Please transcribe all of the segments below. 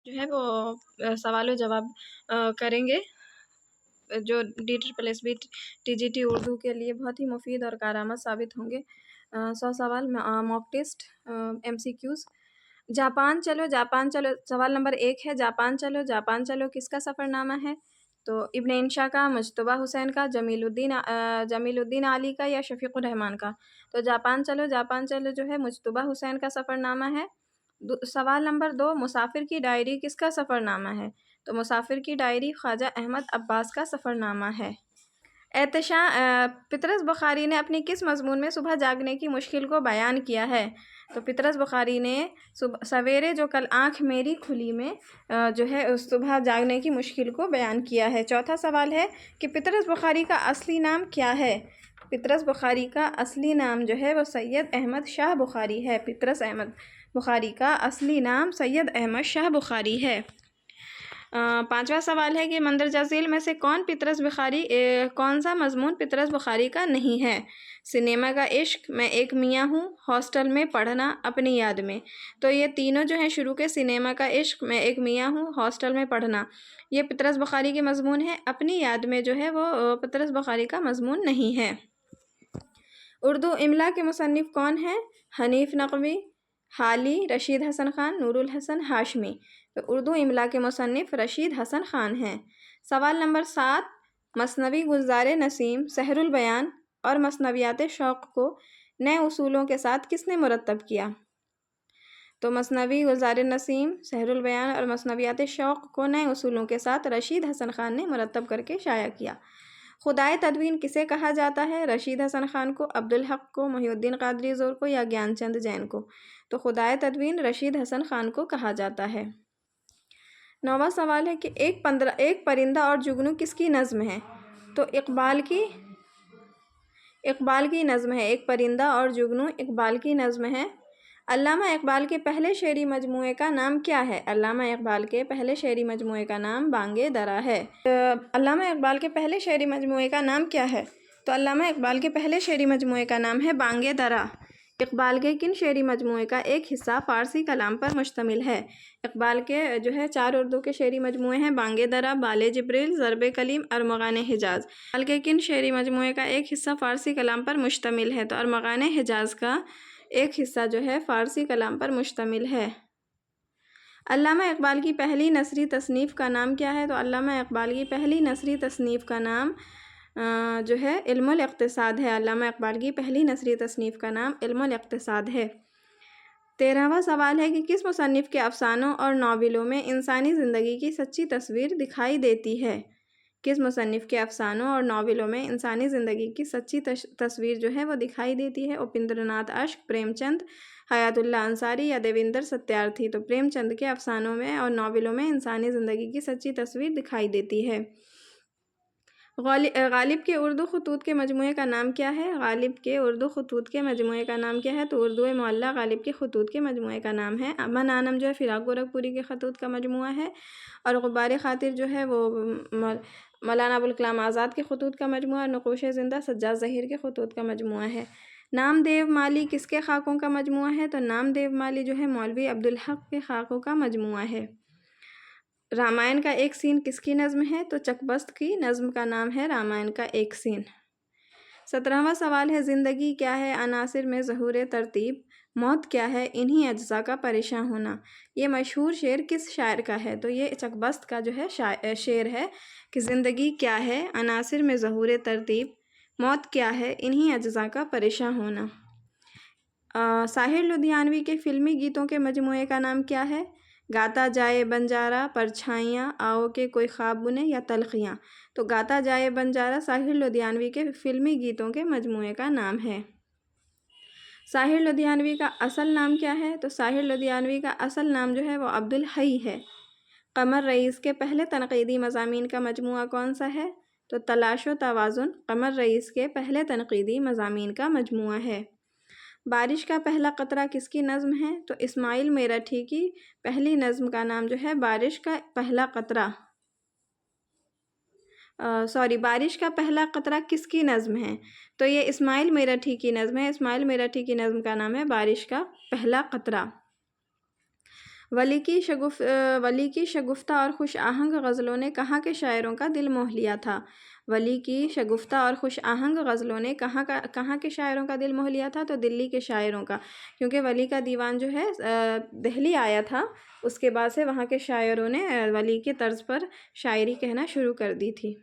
جو ہے وہ سوال و جواب کریں گے، جو DSSB TGT اردو کے لیے بہت ہی مفید اور کارآمد ثابت ہوں گے۔ 100 سوال موک ٹیسٹ MCQs۔ جاپان چلو جاپان چلو، سوال نمبر 1 ہے جاپان چلو جاپان چلو کس کا سفر نامہ ہے؟ تو ابن انشا کا، مجتبیٰ حسین کا، جمیل الدین علی کا یا شفیق الرحمان کا؟ تو جاپان چلو جو ہے مجتبیٰ حسین کا سفر نامہ ہے۔ سوال نمبر 2، مسافر کی ڈائری کس کا سفر نامہ ہے؟ تو مسافر کی ڈائری خواجہ احمد عباس کا سفر نامہ ہے۔ پطرس بخاری نے اپنی کس مضمون میں صبح جاگنے کی مشکل کو بیان کیا ہے؟ تو پطرس بخاری نے سویرے جو کل آنکھ میری کھلی میں جو ہے اس صبح جاگنے کی مشکل کو بیان کیا ہے۔ چوتھا سوال ہے کہ پطرس بخاری کا اصلی نام کیا ہے؟ پطرس بخاری کا اصلی نام جو ہے وہ سید احمد شاہ بخاری ہے۔ پطرس احمد بخاری کا اصلی نام سید احمد شاہ بخاری ہے۔ پانچواں سوال ہے کہ مندرجہ ذیل میں سے کون سا مضمون پطرس بخاری کا نہیں ہے؟ سنیما کا عشق، میں ایک میاں ہوں، ہاسٹل میں پڑھنا، اپنی یاد میں۔ تو یہ تینوں جو ہیں شروع کے، سنیما کا عشق، میں ایک میاں ہوں، ہاسٹل میں پڑھنا، یہ پطرس بخاری کے مضمون ہے۔ اپنی یاد میں جو ہے وہ پطرس بخاری کا مضمون نہیں ہے۔ اردو املا کے مصنف کون ہیں؟ حنیف نقوی، حالی، رشید حسن خان، نور الحسن ہاشمی۔ تو اردو املا کے مصنف رشید حسن خان ہیں۔ سوال نمبر 7، مثنوی گلزار نسیم، سحر البیان اور مثنویات شوق کو نئے اصولوں کے ساتھ کس نے مرتب کیا؟ تو مثنوی گلزار نسیم، سحر البیان اور مثنویات شوق کو نئے اصولوں کے ساتھ رشید حسن خان نے مرتب کر کے شائع کیا۔ خدائے تدوین کسے کہا جاتا ہے؟ رشید حسن خان کو، عبدالحق کو، محی الدین قادری زور کو یا گیان چند جین کو؟ تو خدائے تدوین رشید حسن خان کو کہا جاتا ہے۔ 9واں سوال ہے کہ ایک پرندہ اور جگنو کس کی نظم ہے؟ تو اقبال کی نظم ہے۔ ایک پرندہ اور جگنو اقبال کی نظم ہے۔ علامہ اقبال کے پہلے شعری مجموعے کا نام کیا ہے؟ علامہ اقبال کے پہلے شعری مجموعے کا نام بانگ درا ہے۔ علامہ اقبال کے پہلے شعری مجموعے کا نام کیا ہے؟ تو علامہ اقبال کے پہلے شعری مجموعے کا نام ہے بانگ درا۔ اقبال کے کن شعری مجموعے کا ایک حصہ فارسی کلام پر مشتمل ہے؟ اقبال کے جو ہے 4 اردو کے شعری مجموعے ہیں، بانگ درا، بال جبریل، ضرب کلیم، ارمغان حجاز۔ اقبال کے کن شعری مجموعے کا ایک حصہ فارسی کلام پر مشتمل ہے؟ تو ارمغان حجاز کا ایک حصہ جو ہے فارسی کلام پر مشتمل ہے۔ علامہ اقبال کی پہلی نثری تصنیف کا نام کیا ہے؟ تو علامہ اقبال کی پہلی نثری تصنیف کا نام جو ہے علم الاقتصاد ہے۔ علامہ اقبال کی پہلی نثری تصنیف کا نام علم الاقتصاد ہے۔ 13واں سوال ہے کہ کس مصنف کے افسانوں اور ناولوں میں انسانی زندگی کی سچی تصویر دکھائی دیتی ہے؟ کس مصنف کے افسانوں اور ناولوں میں انسانی زندگی کی سچی تصویر جو ہے وہ دکھائی دیتی ہے؟ اپیندر ناتھ اشک، پریم چند، حیات اللہ انصاری یا دیویندر ستیارتھی؟ تو پریم چند کے افسانوں میں اور ناولوں میں انسانی زندگی کی سچی تصویر دکھائی دیتی ہے۔ غالب کے اردو خطوط کے مجموعے کا نام کیا ہے؟ غالب کے اردو خطوط کے مجموعے کا نام کیا ہے؟ تو اردو معلیٰ غالب کے خطوط کے مجموعے کا نام ہے۔ امن آنم جو ہے فراق گورکھپوری کے خطوط کا مجموعہ ہے، اور غبار خاطر جو ہے وہ مولانا ابوالکلام آزاد کے خطوط کا مجموعہ، اور نقوش زندہ سجاد ظہیر کے خطوط کا مجموعہ ہے۔ نام دیو مالی کس کے خاکوں کا مجموعہ ہے؟ تو نام دیو مالی جو ہے مولوی عبدالحق کے خاکوں کا مجموعہ ہے۔ رامائن کا ایک سین کس کی نظم ہے؟ تو چکبست کی نظم کا نام ہے رامائن کا ایک سین۔ 17واں سوال ہے زندگی کیا ہے؟ عناصر میں ظہور ترتیب، موت کیا ہے؟ انہی اجزاء کا پریشاں ہونا۔ یہ مشہور شعر کس شاعر کا ہے؟ تو یہ چکبست کا جو ہے شعر ہے کہ زندگی کیا ہے؟ عناصر میں ظہور ترتیب، موت کیا ہے؟ انہی اجزاء کا پریشاں ہونا۔ ساحر لدھیانوی کے فلمی گیتوں کے مجموعے کا نام کیا ہے؟ گاتا جائے بنجارا، پرچھائیاں، آؤ کہ کوئی خواب بنے یا تلخیاں؟ تو گاتا جائے بنجارا ساحر لدھیانوی کے فلمی گیتوں کے مجموعے کا نام ہے۔ ساحر لدھیانوی کا اصل نام کیا ہے؟ تو ساحر لدھیانوی کا اصل نام جو ہے وہ عبدالحی ہے۔ قمر رئیس کے پہلے تنقیدی مضامین کا مجموعہ کون سا ہے؟ تو تلاش و توازن قمر رئیس کے پہلے تنقیدی مضامین کا مجموعہ ہے۔ بارش کا پہلا قطرہ کس کی نظم ہے؟ تو اسماعیل میرٹھی کی پہلی نظم کا نام جو ہے بارش کا پہلا قطرہ بارش کا پہلا قطرہ کس کی نظم ہے؟ تو یہ اسماعیل میرٹھی کی نظم ہے۔ اسماعیل میرٹھی کی نظم کا نام ہے بارش کا پہلا قطرہ۔ ولی کی شگفتہ اور خوش آہنگ غزلوں نے کہاں کے شاعروں کا دل موہ لیا تھا؟ ولی کی شگفتہ اور خوش آہنگ غزلوں نے کہاں کے شاعروں کا دل موہ لیا تھا؟ تو دلی کے شاعروں کا، کیونکہ ولی کا دیوان جو ہے دہلی آیا تھا، اس کے بعد سے وہاں کے شاعروں نے ولی کے طرز پر شاعری کہنا شروع کر دی تھی۔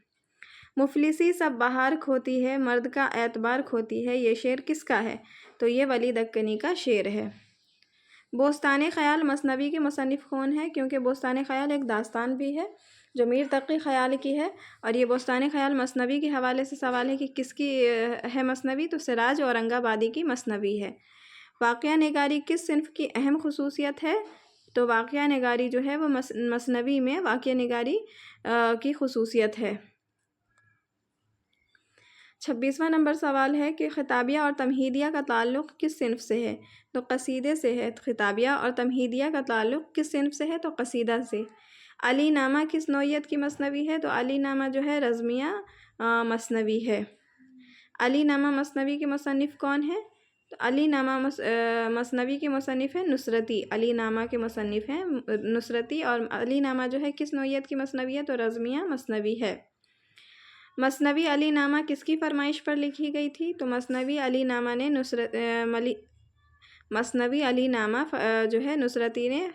مفلسی سب بہار کھوتی ہے، مرد کا اعتبار کھوتی ہے، یہ شعر کس کا ہے؟ تو یہ ولی دکنی کا شعر ہے۔ بوستان خیال مثنوی کے مصنف کون ہے؟ کیونکہ بوستان خیال ایک داستان بھی ہے جو میر تقی خیال کی ہے، اور یہ بوستان خیال مثنوی کے حوالے سے سوال ہے کہ کس کی ہے مثنوی؟ تو سراج اورنگ آبادی کی مثنوی ہے۔ واقعہ نگاری کس صنف کی اہم خصوصیت ہے؟ تو واقعہ نگاری جو ہے وہ مثنوی میں واقعہ نگاری کی خصوصیت ہے۔ 26واں نمبر سوال ہے کہ خطابیہ اور تمہیدیہ کا تعلق کس صنف سے ہے؟ تو قصیدے سے ہے۔ خطابیہ اور تمہیدیہ کا تعلق کس صنف سے ہے؟ تو قصیدہ سے۔ علی نامہ کس نوعیت کی مثنوی ہے؟ تو علی نامہ جو ہے رزمیہ مثنوی ہے۔ علی نامہ مثنوی کے مصنف کون ہے؟ تو علی نامہ مثنوی کے مصنف ہے نصرتی۔ علی نامہ کے مصنف ہیں نصرتی، اور علی نامہ جو ہے کس نوعیت کی مثنوی ہے؟ تو رزمیہ مثنوی ہے۔ مثنوی علی نامہ کس کی فرمائش پر لکھی گئی تھی؟ تو مثنوی علی نامہ نے مثنوی علی نامہ جو ہے نصرتی نے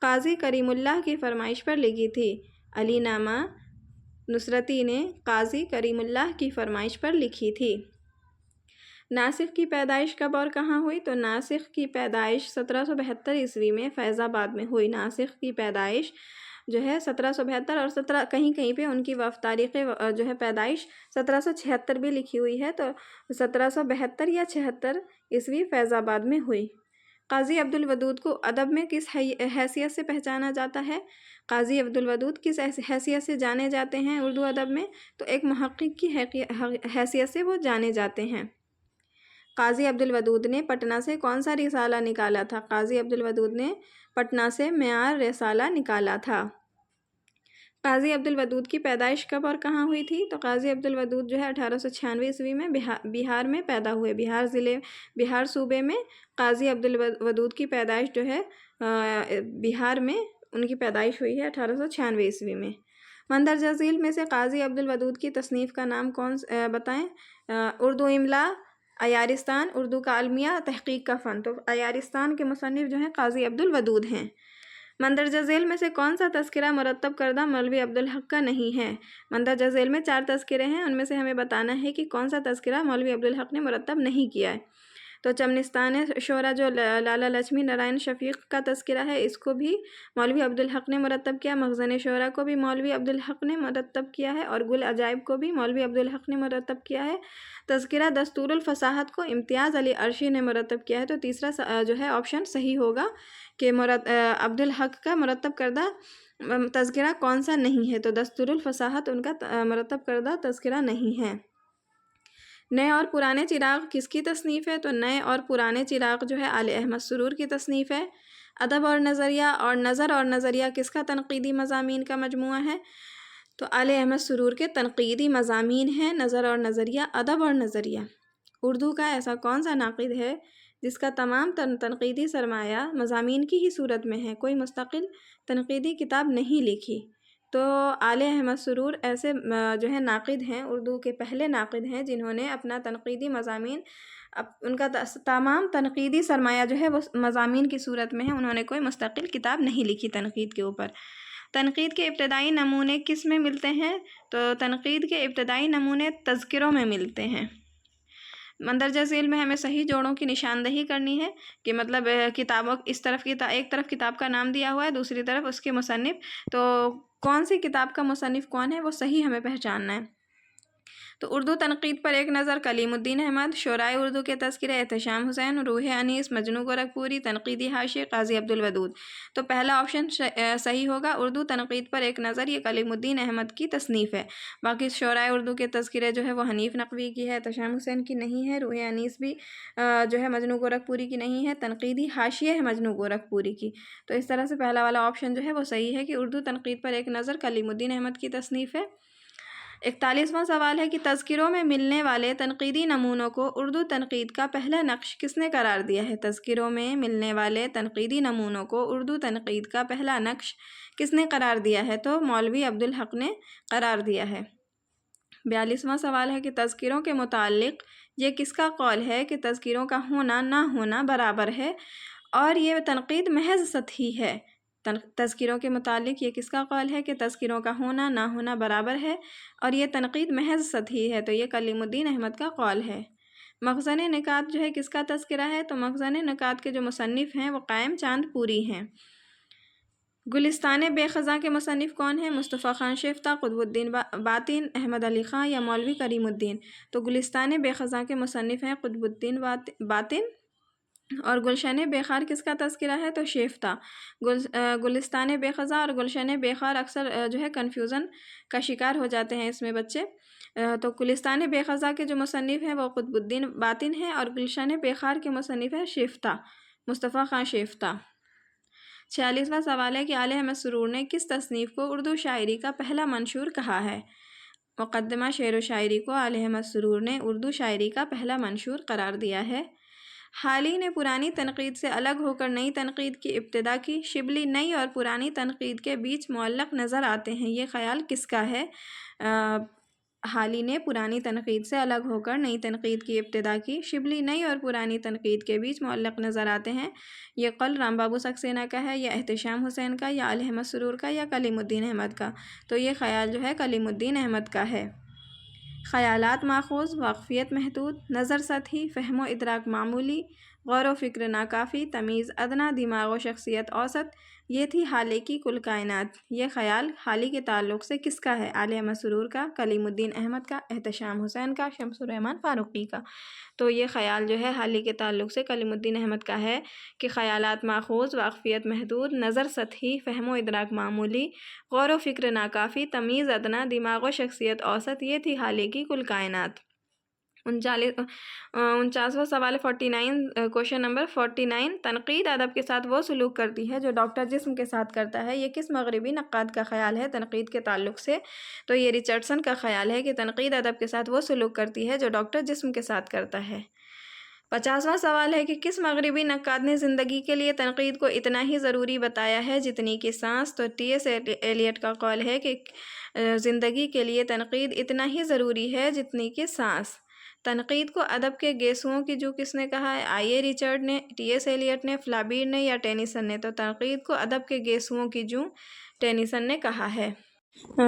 قاضی کریم اللہ کی فرمائش پر لکھی تھی۔ علی نامہ نصرتی نے قاضی کریم اللہ کی فرمائش پر لکھی تھی۔ ناسخ کی پیدائش کب اور کہاں ہوئی؟ تو ناسخ کی پیدائش 1772 عیسوی میں فیض آباد میں ہوئی۔ ناسخ کی پیدائش جو ہے 1772 اور کہیں کہیں پہ ان کی تاریخ جو ہے پیدائش 1776 بھی لکھی ہوئی ہے، تو 1772 یا 76 عیسوی فیض آباد میں ہوئی۔ قاضی عبد الودود کو ادب میں کس حیثیت سے پہچانا جاتا ہے؟ قاضی عبد الودود کس حیثیت سے جانے جاتے ہیں اردو ادب میں؟ تو ایک محقق کی حیثیت سے وہ جانے جاتے ہیں۔ قاضی عبد الودود نے پٹنہ سے کون سا رسالہ نکالا تھا؟ قاضی عبد الودود نے پٹنہ سے معیار رسالہ نکالا تھا۔ قاضی عبد الودود کی پیدائش کب اور کہاں ہوئی تھی؟ تو قاضی عبد الودود جو ہے 1896 عیسوی میں بہار میں پیدا ہوئے۔ بہار صوبے میں قاضی عبد الودود کی پیدائش جو ہے بہار میں ان کی پیدائش ہوئی ہے 1896 عیسوی میں۔ مندرجہ ذیل میں سے قاضی عبد الودود کی تصنیف کا نام کون بتائیں؟ اردو املا، عیارستان، اردو کا المیہ، تحقیق کا فن۔ تو عیارستان کے مصنف جو ہیں قاضی عبد الودود ہیں۔ مندرجہ ذیل میں سے کون سا تذکرہ مرتب کردہ مولوی عبدالحق کا نہیں ہے؟ مندرجہ ذیل میں 4 تذکرے ہیں، ان میں سے ہمیں بتانا ہے کہ کون سا تذکرہ مولوی عبدالحق نے مرتب نہیں کیا ہے۔ تو چمنستان شعرا جو لالا لچھمی نارائن شفیق کا تذکرہ ہے، اس کو بھی مولوی عبدالحق نے مرتب کیا۔ مخزن شعرا کو بھی مولوی عبدالحق نے مرتب کیا ہے، اور گل عجائب کو بھی مولوی عبدالحق نے مرتب کیا ہے۔ تذکرہ دستور الفصاحت کو امتیاز علی عرشی نے مرتب کیا ہے۔ تو تیسرا جو ہے آپشن صحیح ہوگا کہ عبدالحق کا مرتب کردہ تذکرہ کون سا نہیں ہے؟ تو دستور الفصاحت ان کا مرتب کردہ تذکرہ نہیں ہے۔ نئے اور پرانے چراغ کس کی تصنیف ہے؟ تو نئے اور پرانے چراغ جو ہے آل احمد سرور کی تصنیف ہے۔ ادب اور نظریہ اور نظر اور نظریہ کس کا تنقیدی مضامین کا مجموعہ ہے؟ تو آل احمد سرور کے تنقیدی مضامین ہیں نظر اور نظریہ، ادب اور نظریہ۔ اردو کا ایسا کون سا ناقد ہے جس کا تمام تنقیدی سرمایہ مضامین کی ہی صورت میں ہے، کوئی مستقل تنقیدی کتاب نہیں لکھی؟ تو آل احمد سرور ایسے جو ہے ناقد ہیں، اردو کے پہلے ناقد ہیں جنہوں نے اپنا تنقیدی مضامین، ان کا تمام تنقیدی سرمایہ جو ہے وہ مضامین کی صورت میں ہے، انہوں نے کوئی مستقل کتاب نہیں لکھی تنقید کے اوپر۔ تنقید کے ابتدائی نمونے کس میں ملتے ہیں؟ تو تنقید کے ابتدائی نمونے تذکروں میں ملتے ہیں۔ مندرجہ ذیل میں ہمیں صحیح جوڑوں کی نشاندہی کرنی ہے کہ مطلب کتابوں اس طرف ایک طرف کتاب کا نام دیا ہوا ہے، دوسری طرف اس کے مصنف، تو کون سی کتاب کا مصنف کون ہے وہ صحیح ہمیں پہچاننا ہے۔ تو اردو تنقید پر ایک نظر کلیم الدین احمد، شعرائے اردو کے تذکرے احتشام حسین، روح انیس، مجنوں گورکھپوری، تنقیدی حاشیے قاضی عبد الودود۔ تو پہلا آپشن صحیح ہوگا، اردو تنقید پر ایک نظر، یہ کلیم الدین احمد کی تصنیف ہے۔ باقی شعرائے اردو کے تذکرے جو ہے وہ حنیف نقوی کی ہے، احتشام حسین کی نہیں ہے، روح انیس بھی جو ہے مجنوں گورکھپوری کی نہیں ہے، تنقیدی حاشیے ہے مجنوں گورکھپوری کی۔ تو اس طرح سے پہلا والا آپشن جو ہے وہ صحیح ہے کہ اردو تنقید پر ایک نظر کلیم الدین احمد کی تصنیف ہے۔ 41واں سوال ہے کہ تذکروں میں ملنے والے تنقیدی نمونوں کو اردو تنقید کا پہلا نقش کس نے قرار دیا ہے؟ تذکروں میں ملنے والے تنقیدی نمونوں کو اردو تنقید کا پہلا نقش کس نے قرار دیا ہے؟ تو مولوی عبدالحق نے قرار دیا ہے۔ 42واں سوال ہے کہ تذکروں کے متعلق یہ کس کا قول ہے کہ تذکروں کا ہونا نہ ہونا برابر ہے اور یہ تنقید محض سطحی ہے؟ تذکروں کے متعلق یہ کس کا قول ہے کہ تذکروں کا ہونا نہ ہونا برابر ہے اور یہ تنقید محض سطحی ہے؟ تو یہ کلیم الدین احمد کا قول ہے۔ مخزن نکات جو ہے کس کا تذکرہ ہے؟ تو مخزن نکات کے جو مصنف ہیں وہ قائم چاند پوری ہیں۔ گلستان بے خزاں کے مصنف کون ہیں؟ مصطفیٰ خان شیفتہ، قطب الدین باطن، احمد علی خان یا مولوی کریم الدین؟ تو گلستان بے خزاں کے مصنف ہیں قطب الدین باطن، اور گلشن بے خار کس کا تذکرہ ہے؟ تو شیفتہ۔ گلستان بے خزاں اور گلشن بے خار اکثر جو ہے کنفیوژن کا شکار ہو جاتے ہیں اس میں بچے۔ تو گلستان بے خزاں کے جو مصنف ہیں وہ قطب الدین باطن ہیں اور گلشن بے خار کے مصنف ہے شیفتہ، مصطفیٰ خان شیفتہ۔ 46واں سوال ہے کہ آل احمد سرور نے کس تصنیف کو اردو شاعری کا پہلا منشور کہا ہے؟ مقدمہ شعر و شاعری کو آل احمد سرور نے اردو شاعری کا پہلا منشور قرار دیا ہے۔ حالی نے پرانی تنقید سے الگ ہو کر نئی تنقید کی ابتدا کی۔ شبلی نئی اور پرانی تنقید کے بیچ معلق نظر آتے ہیں، یہ خیال کس کا ہے؟ حالی نے پرانی تنقید سے الگ ہو کر نئی تنقید کی ابتدا کی۔ شبلی نئی اور پرانی تنقید کے بیچ معلق نظر آتے ہیں، یہ قول رام بابو سکسینہ کا ہے یا احتشام حسین کا یا آل احمد سرور کا یا کلیم الدین احمد کا؟ تو یہ خیال جو ہے کلیم الدین احمد کا ہے۔ خیالات ماخوذ، واقفیت محدود، نظر سطحی، فہم و ادراک معمولی، غور و فکر ناکافی، تمیز ادنا، دماغ و شخصیت اوسط، یہ تھی حالی کی کل کائنات۔ یہ خیال حالی کے تعلق سے کس کا ہے؟ آل احمد سرور کا، کلیم الدین احمد کا، احتشام حسین کا، شمس الرحمن فاروقی کا؟ تو یہ خیال جو ہے حالی کے تعلق سے کلیم الدین احمد کا ہے کہ خیالات ماخوذ، واقفیت محدود، نظر سطحی، فہم و ادراک معمولی، غور و فکر ناکافی، تمیز ادنا، دماغ و شخصیت اوسط، یہ تھی حالی کی کل کائنات۔ 49واں سوال 49، کوشچن نمبر 49، تنقید ادب کے ساتھ وہ سلوک کرتی ہے جو ڈاکٹر جسم کے ساتھ کرتا ہے، یہ کس مغربی نقاد کا خیال ہے تنقید کے تعلق سے؟ تو یہ ریچرڈسن کا خیال ہے کہ تنقید ادب کے ساتھ وہ سلوک کرتی ہے جو ڈاکٹر جسم کے ساتھ کرتا ہے۔ 50واں سوال ہے کہ کس مغربی نقاد نے زندگی کے لیے تنقید کو اتنا ہی ضروری بتایا ہے جتنی کہ سانس؟ تو ٹی ایس ایلیٹ کا قول ہے کہ زندگی کے لیے تنقید اتنا ہی ضروری ہے جتنی کہ سانس۔ تنقید کو ادب کے گیسوؤں کی جو کس نے کہا ہے؟ آئی اے ریچرڈ نے، ٹی ایس ایلیٹ نے، فلابیر نے یا ٹینیسن نے؟ تو تنقید کو ادب کے گیسوؤں کی جو ٹینیسن نے کہا ہے۔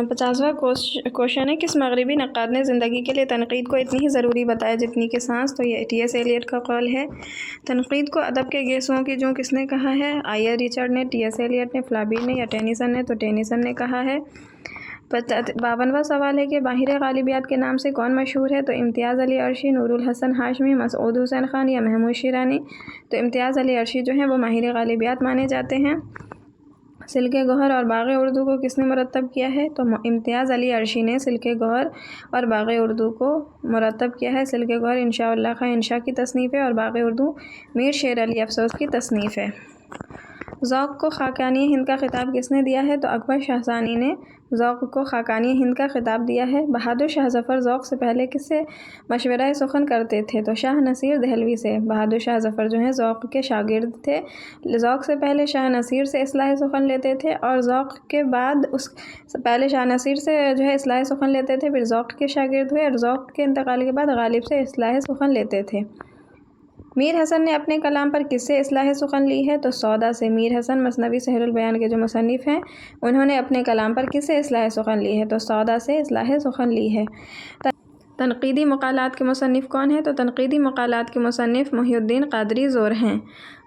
50واں کوشچن ہے کس مغربی نقاد نے زندگی کے لیے تنقید کو اتنی ہی ضروری بتایا جتنی کہ سانس؟ تو یہ ٹی ایس ایلیٹ کا قول ہے۔ تنقید کو ادب کے گیسوؤں کی جو کس نے کہا ہے؟ آئی اے ریچرڈ نے، ٹی ایس ایلیٹ نے، فلابیر نے یا ٹینیسن نے؟ تو ٹینیسن نے کہا ہے۔ 52واں سوال ہے کہ ماہر غالبیات کے نام سے کون مشہور ہے؟ تو امتیاز علی عرشی، نور الحسن ہاشمی، مسعود حسین خان یا محمود شیرانی؟ تو امتیاز علی عرشی جو ہیں وہ ماہر غالبیات مانے جاتے ہیں۔ سلکِ گوہر اور باغ اردو کو کس نے مرتب کیا ہے؟ تو امتیاز علی عرشی نے سلکِ گوہر اور باغ اردو کو مرتب کیا ہے۔ سلکِ گوہر انشاء اللہ خان انشاء کی تصنیف ہے اور باغ اردو میر شیر علی افسوس کی تصنیف ہے۔ ذوق کو خاقانی ہند کا خطاب کس نے دیا ہے؟ تو اکبر شاہ ثانی نے ذوق کو خاقانی ہند کا خطاب دیا ہے۔ بہادر شاہ ظفر ذوق سے پہلے کس سے مشورہ سخن کرتے تھے؟ تو شاہ نصیر دہلوی سے۔ بہادر شاہ ظفر جو ہیں ذوق کے شاگرد تھے، ذوق سے پہلے شاہ نصیر سے اصلاح سخن لیتے تھے اور ذوق کے بعد پہلے شاہ نصیر سے جو ہے اصلاح سخن لیتے تھے، پھر ذوق کے شاگرد ہوئے اور ذوق کے انتقال کے بعد غالب سے اصلاح سخن لیتے تھے۔ میر حسن نے اپنے کلام پر کس سے اصلاح سخن لی ہے؟ تو سودا سے۔ میر حسن مثنوی سحر البیان کے جو مصنف ہیں انہوں نے اپنے کلام پر کس سے اصلاح سخن لی ہے؟ تو سودا سے اصلاح سخن لی ہے۔ تنقیدی مقالات کے مصنف کون ہیں؟ تو تنقیدی مقالات کے مصنف محی الدین قادری زور ہیں۔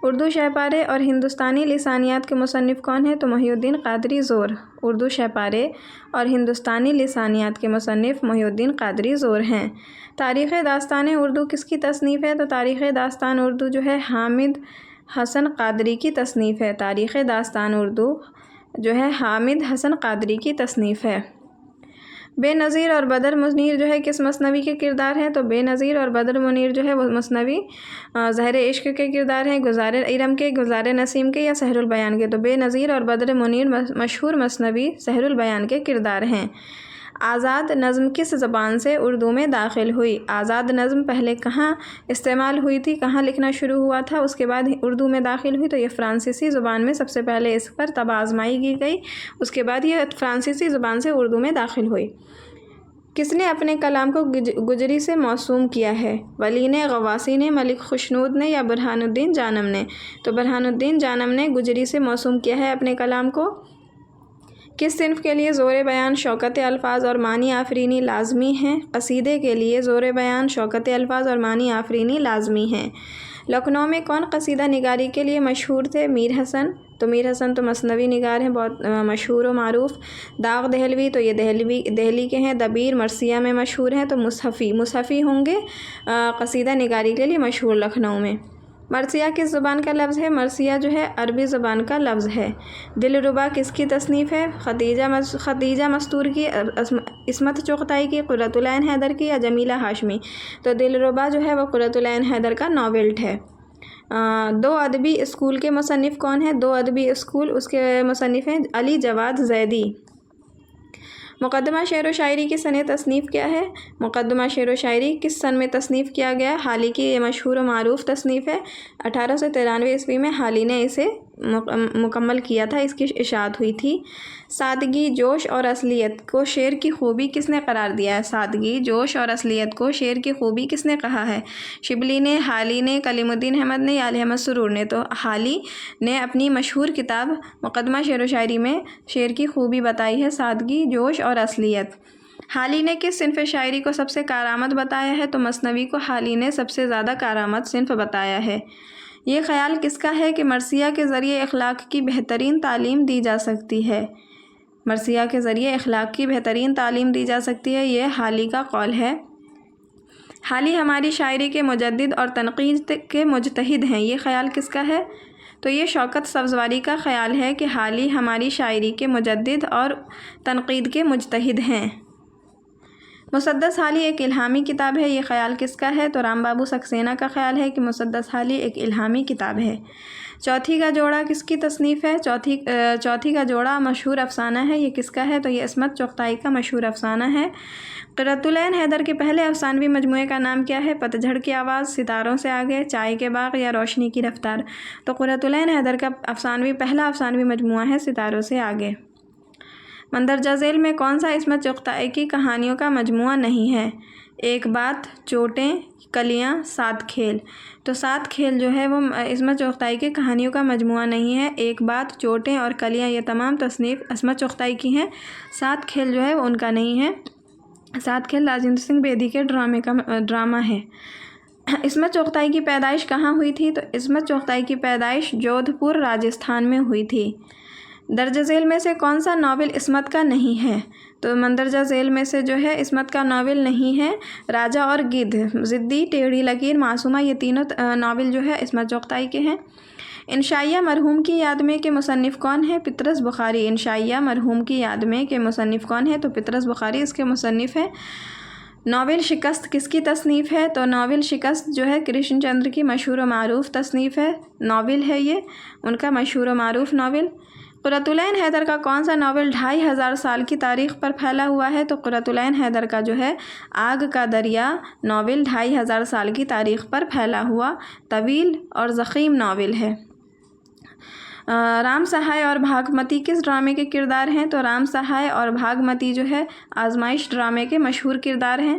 اردو شہ پارے اور ہندوستانی لسانیات کے مصنف کون ہیں؟ تو محی الدین قادری زور۔ اردو شہ پارے اور ہندوستانی لسانیات کے مصنف محی الدین قادری زور ہیں۔ تاریخ داستان اردو کس کی تصنیف ہے؟ تو تاریخ داستان اردو جو ہے حامد حسن قادری کی تصنیف ہے۔ تاریخ داستان اردو جو ہے حامد حسن قادری کی تصنیف ہے۔ بے نظیر اور بدر منیر جو ہے کس مثنوی کے کردار ہیں؟ تو بے نظیر اور بدر منیر جو ہے وہ مثنوی زہر عشق کے کردار ہیں، گزار ارم کے، گزار نسیم کے یا سحر البیان کے؟ تو بے نظیر اور بدر منیر مشہور مثنوی سحر البیان کے کردار ہیں۔ آزاد نظم کس زبان سے اردو میں داخل ہوئی؟ آزاد نظم پہلے کہاں استعمال ہوئی تھی، کہاں لکھنا شروع ہوا تھا، اس کے بعد اردو میں داخل ہوئی؟ تو یہ فرانسیسی زبان میں سب سے پہلے اس پر طبع آزمائی کی گئی، اس کے بعد یہ فرانسیسی زبان سے اردو میں داخل ہوئی۔ کس نے اپنے کلام کو گجری سے موسوم کیا ہے؟ ولی نے، غواصی نے، ملک خوشنود نے یا برہان الدین جانم نے؟ تو برہان الدین جانم نے گجری سے موسوم کیا ہے اپنے کلام کو۔ کس صنف کے لیے زور بیان، شوکت الفاظ اور معنی آفرینی لازمی ہیں؟ قصیدے کے لیے زور بیان، شوکت الفاظ اور معنی آفرینی لازمی ہیں۔ لکھنؤ میں کون قصیدہ نگاری کے لیے مشہور تھے؟ میر حسن۔ تو میر حسن تو مثنوی نگار ہیں، بہت مشہور و معروف۔ داغ دہلوی، تو یہ دہلی کے ہیں۔ دبیر مرثیہ میں مشہور ہیں۔ تو مصحفی ہوں گے قصیدہ نگاری کے لیے مشہور لکھنؤ میں۔ مرثیہ کس زبان کا لفظ ہے؟ مرثیہ جو ہے عربی زبان کا لفظ ہے۔ دلربا کس کی تصنیف ہے؟ خدیجہ مستور کی، عصمت چغتائی کی، قرۃ العین حیدر کی یا جمیلہ ہاشمی؟ تو دلربا جو ہے وہ قرۃ العین حیدر کا ناولٹ ہے۔ دو ادبی اسکول کے مصنف کون ہیں؟ دو ادبی اسکول، اس کے مصنف ہیں علی جواد زیدی۔ مقدمہ شعر و شاعری کی سنِ تصنیف کیا ہے؟ مقدمہ شعر و شاعری کس سن میں تصنیف کیا گیا؟ حالی کی یہ مشہور و معروف تصنیف ہے۔ 1893 عیسوی میں حالی نے اسے مکمل کیا تھا، اس کی اشاعت ہوئی تھی۔ سادگی، جوش اور اصلیت کو شعر کی خوبی کس نے قرار دیا ہے؟ سادگی، جوش اور اصلیت کو شعر کی خوبی کس نے کہا ہے؟ شبلی نے، حالی نے، کلیم الدین احمد نے یا علی احمد سرور نے؟ تو حالی نے اپنی مشہور کتاب مقدمہ شعر و شاعری میں شعر کی خوبی بتائی ہے، سادگی، جوش اور اصلیت۔ حالی نے کس صنف شاعری کو سب سے کارآمد بتایا ہے؟ تو مثنوی کو حالی نے سب سے زیادہ کارآمد صنف بتایا ہے۔ یہ خیال کس کا ہے کہ مرثیہ کے ذریعے اخلاق کی بہترین تعلیم دی جا سکتی ہے؟ مرثیہ کے ذریعے اخلاق کی بہترین تعلیم دی جا سکتی ہے، یہ حالی کا قول ہے۔ حالی ہماری شاعری کے مجدد اور تنقید کے مجتہد ہیں، یہ خیال کس کا ہے؟ تو یہ شوکت سبزواری کا خیال ہے کہ حالی ہماری شاعری کے مجدد اور تنقید کے مجتہد ہیں۔ مسدس حالی ایک الہامی کتاب ہے، یہ خیال کس کا ہے؟ تو رام بابو سکسینہ کا خیال ہے کہ مسدس حالی ایک الہامی کتاب ہے۔ چوتھی کا جوڑا کس کی تصنیف ہے؟ چوتھی کا جوڑا مشہور افسانہ ہے، یہ کس کا ہے؟ تو یہ عصمت چغتائی کا مشہور افسانہ ہے۔ قرۃ العین حیدر کے پہلے افسانوی مجموعے کا نام کیا ہے؟ پت جھڑ کی آواز، ستاروں سے آگے، چائے کے باغ یا روشنی کی رفتار؟ تو قرۃ العین حیدر کا پہلا افسانوی مجموعہ ہے ستاروں سے آگے۔ مندرجہ ذیل میں کون سا عصمت چغتائی کی کہانیوں کا مجموعہ نہیں ہے؟ ایک بات، چوٹیں، کلیاں، 7 کھیل؟ تو 7 کھیل جو ہے وہ عصمت چغتائی کی کہانیوں کا مجموعہ نہیں ہے۔ ایک بات، چوٹیں اور کلیاں یہ تمام تصنیف عصمت چغتائی کی ہیں۔ 7 کھیل جو ہے وہ ان کا نہیں ہے۔ 7 کھیل راجندر سنگھ بیدی کے ڈرامہ ہے۔ عصمت چغتائی کی پیدائش کہاں ہوئی تھی؟ تو عصمت چغتائی کی پیدائش جودھ پور راجستھان میں ہوئی تھی۔ درج ذیل میں سے کون سا ناول عصمت کا نہیں ہے؟ تو مندرجہ ذیل میں سے جو ہے عصمت کا ناول نہیں ہے راجا اور گدھ، ضدی، ٹیڑھی لکیر، معصومہ، یہ تینوں ناول جو ہے عصمت چغتائی کے ہیں۔ انشائیہ مرحوم کی یاد میں کے مصنف کون ہے؟ پطرس بخاری۔ انشائیہ مرحوم کی یاد میں کے مصنف کون ہے؟ تو پطرس بخاری اس کے مصنف ہیں۔ ناول شکست کس کی تصنیف ہے؟ تو ناول شکست جو ہے کرشن چندر کی مشہور و معروف تصنیف ہے، ناول ہے یہ ان کا مشہور و معروف ناول۔ قرۃ العین حیدر کا کون سا ناول 2500 سال کی تاریخ پر پھیلا ہوا ہے؟ تو قرۃ العین حیدر کا جو ہے آگ کا دریا ناول 2500 سال کی تاریخ پر پھیلا ہوا طویل اور ضخیم ناول ہے۔ رام سہائے اور بھاگمتی کس ڈرامے کے کردار ہیں؟ تو رام سہائے اور بھاگمتی جو ہے آزمائش ڈرامے کے مشہور کردار ہیں۔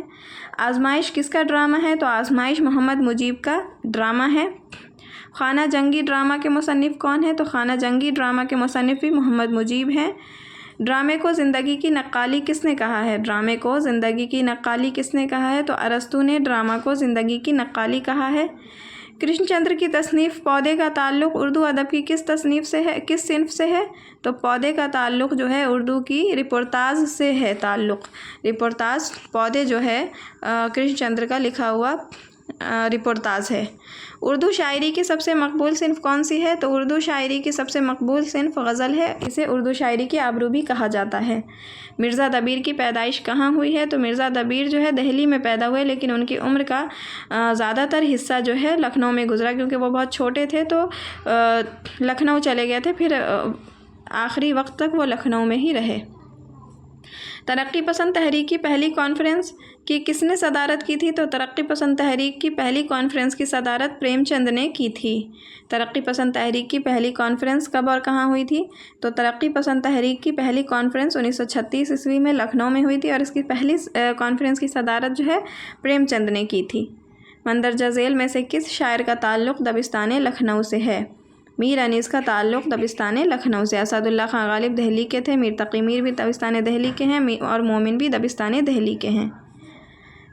آزمائش کس کا ڈرامہ ہے؟ تو آزمائش محمد مجیب کا ڈرامہ ہے۔ خانہ جنگی ڈرامہ کے مصنف کون ہیں؟ تو خانہ جنگی ڈرامہ کے مصنف بھی محمد مجیب ہیں۔ ڈرامے کو زندگی کی نقالی کس نے کہا ہے؟ ڈرامے کو زندگی کی نقالی کس نے کہا ہے؟ تو ارسطو نے ڈرامہ کو زندگی کی نقالی کہا ہے۔ کرشن چندر کی تصنیف پودے کا تعلق اردو ادب کی کس تصنیف سے ہے، کس صنف سے ہے؟ تو پودے کا تعلق جو ہے اردو کی رپورتاژ سے ہے تعلق۔ رپورتاژ پودے جو ہے کرشن چندر کا لکھا ہوا رپورتاژ ہے۔ اردو شاعری کی سب سے مقبول صنف کون سی ہے؟ تو اردو شاعری کی سب سے مقبول صنف غزل ہے، اسے اردو شاعری کی آبرو بھی کہا جاتا ہے۔ مرزا دبیر کی پیدائش کہاں ہوئی ہے؟ تو مرزا دبیر جو ہے دہلی میں پیدا ہوئے، لیکن ان کی عمر کا زیادہ تر حصہ جو ہے لکھنؤ میں گزرا، کیونکہ وہ بہت چھوٹے تھے تو لکھنؤ چلے گئے تھے، پھر آخری وقت تک وہ لکھنؤ میں ہی رہے۔ ترقی پسند تحریک کی پہلی کانفرنس کی کس نے صدارت کی تھی؟ تو ترقی پسند تحریک کی پہلی کانفرنس کی صدارت پریم چند نے کی تھی۔ ترقی پسند تحریک کی پہلی کانفرنس کب اور کہاں ہوئی تھی؟ تو ترقی پسند تحریک کی پہلی کانفرنس 1936 عیسوی میں لکھنؤ میں ہوئی تھی اور اس کی پہلی کانفرنس کی صدارت جو ہے پریم چند نے کی تھی۔ مندرجہ ذیل میں سے کس شاعر کا تعلق دبستان لکھنؤ سے ہے؟ میر انیس کا تعلق دبستان لکھنؤ سے۔ اسد اللہ خان غالب دہلی کے تھے، میر تقی میر بھی دبستان دہلی کے ہیں اور مومن بھی دبستان دہلی کے ہیں۔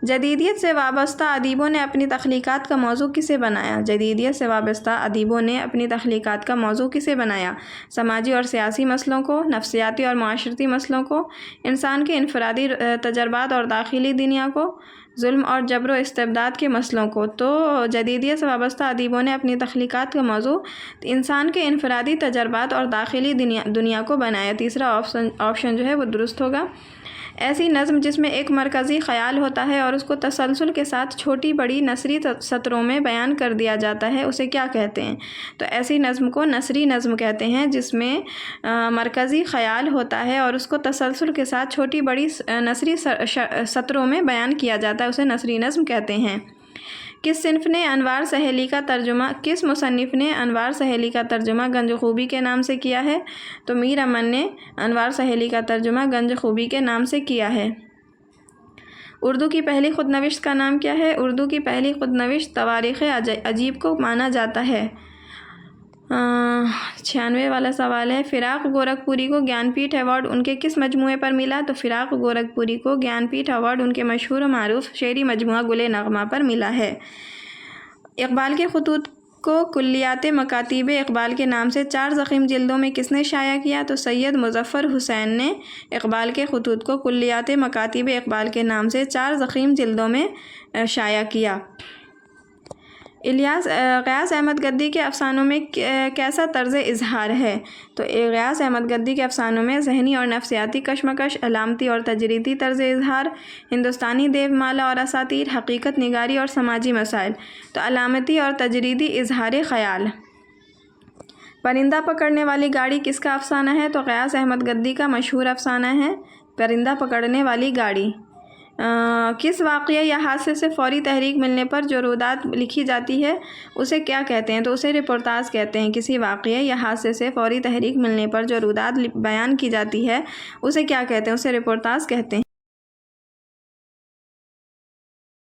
جدیدیت سے وابستہ ادیبوں نے اپنی تخلیقات کا موضوع کسے بنایا؟ جدیدیت سے وابستہ ادیبوں نے اپنی تخلیقات کا موضوع کسے بنایا؟ سماجی اور سیاسی مسئلوں کو، نفسیاتی اور معاشرتی مسئلوں کو، انسان کے انفرادی تجربات اور داخلی دنیا کو، ظلم اور جبر و استبداد کے مسئلوں کو۔ تو جدیدیت سے وابستہ ادیبوں نے اپنی تخلیقات کا موضوع انسان کے انفرادی تجربات اور داخلی دنیا کو بنایا۔ تیسرا آپشن جو ہے وہ درست ہوگا۔ ایسی نظم جس میں ایک مرکزی خیال ہوتا ہے اور اس کو تسلسل کے ساتھ چھوٹی بڑی نثری سطروں میں بیان کر دیا جاتا ہے، اسے کیا کہتے ہیں؟ تو ایسی نظم کو نثری نظم کہتے ہیں جس میں مرکزی خیال ہوتا ہے اور اس کو تسلسل کے ساتھ چھوٹی بڑی نثری سطروں میں بیان کیا جاتا ہے، اسے نثری نظم کہتے ہیں۔ کس مصنف نے انوار سہیلی کا ترجمہ گنج خوبی کے نام سے کیا ہے؟ تو میر امن نے انوار سہیلی کا ترجمہ گنج خوبی کے نام سے کیا ہے۔ اردو کی پہلی خود نوشت کا نام کیا ہے؟ اردو کی پہلی خود نوشت تواریخ عجیب کو مانا جاتا ہے۔ 96 والا سوال ہے، فراق گورکھپوری کو گیان پیٹھ ایوارڈ ان کے کس مجموعے پر ملا؟ تو فراق گورکھپوری کو گیان پیٹھ ایوارڈ ان کے مشہور و معروف شعری مجموعہ گل نغمہ پر ملا ہے۔ اقبال کے خطوط کو کلیات مکاتیب اقبال کے نام سے 4 ضخیم جلدوں میں کس نے شائع کیا؟ تو سید مظفر حسین نے اقبال کے خطوط کو کلیات مکاتیب اقبال کے نام سے 4 ضخیم جلدوں میں شائع کیا۔ غیاث احمد گدی کے افسانوں میں کیسا طرز اظہار ہے؟ تو غیاث احمد گدی کے افسانوں میں ذہنی اور نفسیاتی کشمکش، علامتی اور تجریدی طرز اظہار، ہندوستانی دیو مالا اور اساطیر، حقیقت نگاری اور سماجی مسائل۔ تو علامتی اور تجریدی اظہار خیال۔ پرندہ پکڑنے والی گاڑی کس کا افسانہ ہے؟ تو غیاث احمد گدی کا مشہور افسانہ ہے پرندہ پکڑنے والی گاڑی۔ کس واقعہ یا حادثے سے فوری تحریک ملنے پر جو رودات لکھی جاتی ہے اسے کیا کہتے ہیں؟ تو اسے رپورتاژ کہتے ہیں۔ کسی واقعہ یا حادثے سے فوری تحریک ملنے پر جو رودات بیان کی جاتی ہے اسے کیا کہتے ہیں؟ اسے رپورتاژ کہتے ہیں۔